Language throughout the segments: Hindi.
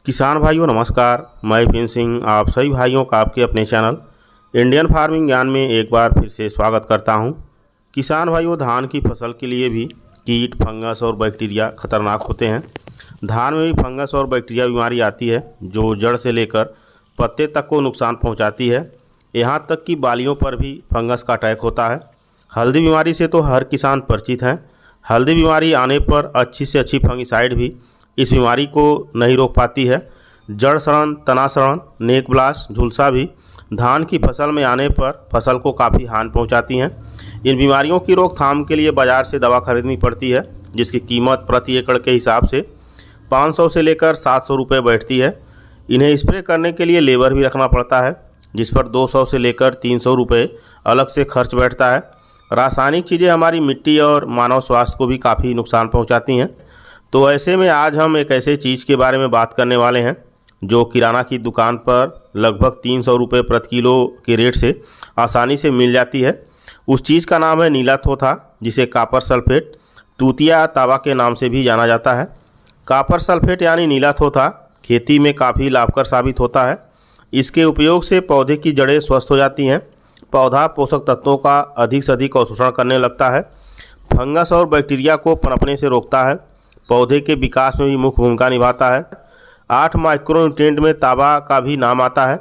किसान भाइयों नमस्कार। मैं विपिन सिंह आप सभी भाइयों का आपके अपने चैनल इंडियन फार्मिंग ज्ञान में एक बार फिर से स्वागत करता हूं। किसान भाइयों, धान की फसल के लिए भी कीट, फंगस और बैक्टीरिया खतरनाक होते हैं। धान में भी फंगस और बैक्टीरिया बीमारी आती है जो जड़ से लेकर पत्ते तक को नुकसान पहुँचाती है। यहाँ तक कि बालियों पर भी फंगस का अटैक होता है। हल्दी बीमारी से तो हर किसान परिचित हैं। हल्दी बीमारी आने पर अच्छी से अच्छी फंगिसाइड भी इस बीमारी को नहीं रोक पाती है। जड़ सड़न, तना सड़न, नेक ब्लास्ट, झुलसा भी धान की फसल में आने पर फसल को काफ़ी हानि पहुंचाती हैं। इन बीमारियों की रोकथाम के लिए बाज़ार से दवा खरीदनी पड़ती है जिसकी कीमत प्रति एकड़ के हिसाब से 500 से लेकर 700 रुपये बैठती है। इन्हें स्प्रे करने के लिए लेबर भी रखना पड़ता है जिस पर 200 से लेकर 300 रुपये अलग से खर्च बैठता है। रासायनिक चीज़ें हमारी मिट्टी और मानव स्वास्थ्य को भी काफ़ी नुकसान पहुंचाती हैं। तो ऐसे में आज हम एक ऐसे चीज़ के बारे में बात करने वाले हैं जो किराना की दुकान पर लगभग 300 रुपये प्रति किलो के रेट से आसानी से मिल जाती है। उस चीज़ का नाम है नीला थोथा, जिसे कॉपर सल्फेट, तूतिया तांबा के नाम से भी जाना जाता है। कॉपर सल्फेट यानी नीला थोथा खेती में काफ़ी लाभकर साबित होता है। इसके उपयोग से पौधे की जड़ें स्वस्थ हो जाती हैं। पौधा पोषक तत्वों का अधिक से अधिक अवशोषण करने लगता है। फंगस और बैक्टीरिया को पनपने से रोकता है। पौधे के विकास में भी मुख्य भूमिका निभाता है। 8 माइक्रोन्यूट्रिएंट में तांबा का भी नाम आता है।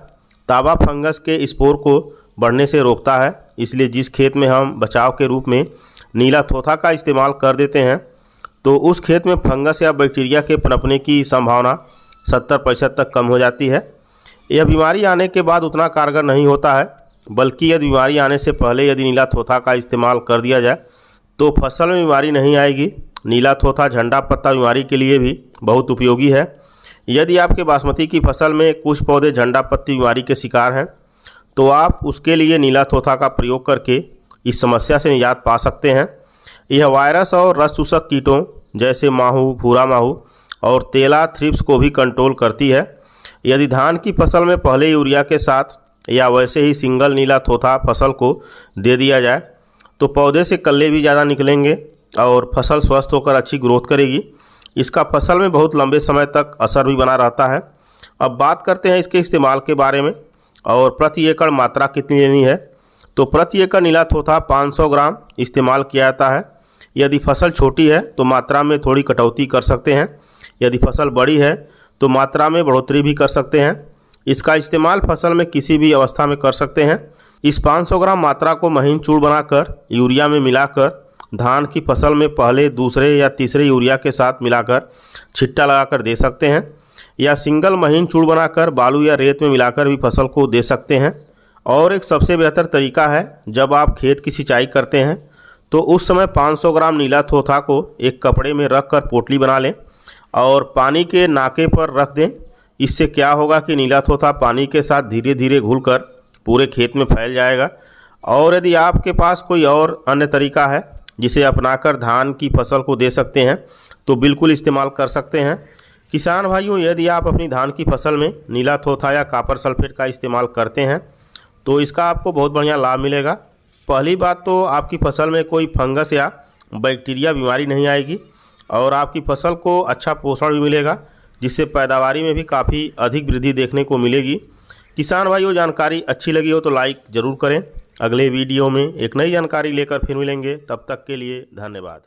तांबा फंगस के स्पोर को बढ़ने से रोकता है। इसलिए जिस खेत में हम बचाव के रूप में नीला थोथा का इस्तेमाल कर देते हैं तो उस खेत में फंगस या बैक्टीरिया के पनपने की संभावना 70% तक कम हो जाती है। यह बीमारी आने के बाद उतना कारगर नहीं होता है, बल्कि यदि बीमारी आने से पहले यदि नीला थोथा का इस्तेमाल कर दिया जाए तो फसल में बीमारी नहीं आएगी। नीला थोथा झंडा पत्ता बीमारी के लिए भी बहुत उपयोगी है। यदि आपके बासमती की फसल में कुछ पौधे झंडा पत्ती बीमारी के शिकार हैं तो आप उसके लिए नीला थोथा का प्रयोग करके इस समस्या से निजात पा सकते हैं। यह वायरस और रस चूसक कीटों जैसे माहू, भूरा माहू और तेला थ्रिप्स को भी कंट्रोल करती है। यदि धान की फसल में पहले यूरिया के साथ या वैसे ही सिंगल नीला थोथा फसल को दे दिया जाए तो पौधे से कल्ले भी ज़्यादा निकलेंगे और फसल स्वस्थ होकर अच्छी ग्रोथ करेगी। इसका फसल में बहुत लंबे समय तक असर भी बना रहता है। अब बात करते हैं इसके इस्तेमाल के बारे में और प्रति एकड़ मात्रा कितनी लेनी है। तो प्रति एकड़ नीला थोथा 500 ग्राम इस्तेमाल किया जाता है। यदि फसल छोटी है तो मात्रा में थोड़ी कटौती कर सकते हैं। यदि फसल बड़ी है तो मात्रा में बढ़ोतरी भी कर सकते हैं। इसका इस्तेमाल फसल में किसी भी अवस्था में कर सकते हैं। इस 500 ग्राम मात्रा को महीन चूर्ण बनाकर यूरिया में मिलाकर धान की फसल में पहले, दूसरे या तीसरे यूरिया के साथ मिलाकर छिट्टा लगाकर दे सकते हैं या सिंगल महीन चूर्ण बनाकर बालू या रेत में मिलाकर भी फसल को दे सकते हैं। और एक सबसे बेहतर तरीका है, जब आप खेत की सिंचाई करते हैं तो उस समय 500 ग्राम नीला थोथा को एक कपड़े में रख कर पोटली बना लें और पानी के नाके पर रख दें। इससे क्या होगा कि नीला थोथा पानी के साथ धीरे धीरे घुलकर पूरे खेत में फैल जाएगा। और यदि आपके पास कोई और अन्य तरीका है जिसे अपनाकर धान की फसल को दे सकते हैं तो बिल्कुल इस्तेमाल कर सकते हैं। किसान भाइयों, यदि आप अपनी धान की फसल में नीला थोथा या कॉपर सल्फेट का इस्तेमाल करते हैं तो इसका आपको बहुत बढ़िया लाभ मिलेगा। पहली बात तो आपकी फसल में कोई फंगस या बैक्टीरिया बीमारी नहीं आएगी और आपकी फसल को अच्छा पोषण भी मिलेगा, जिससे पैदावारी में भी काफ़ी अधिक वृद्धि देखने को मिलेगी। किसान भाइयों, जानकारी अच्छी लगी हो तो लाइक ज़रूर करें। अगले वीडियो में एक नई जानकारी लेकर फिर मिलेंगे। तब तक के लिए धन्यवाद।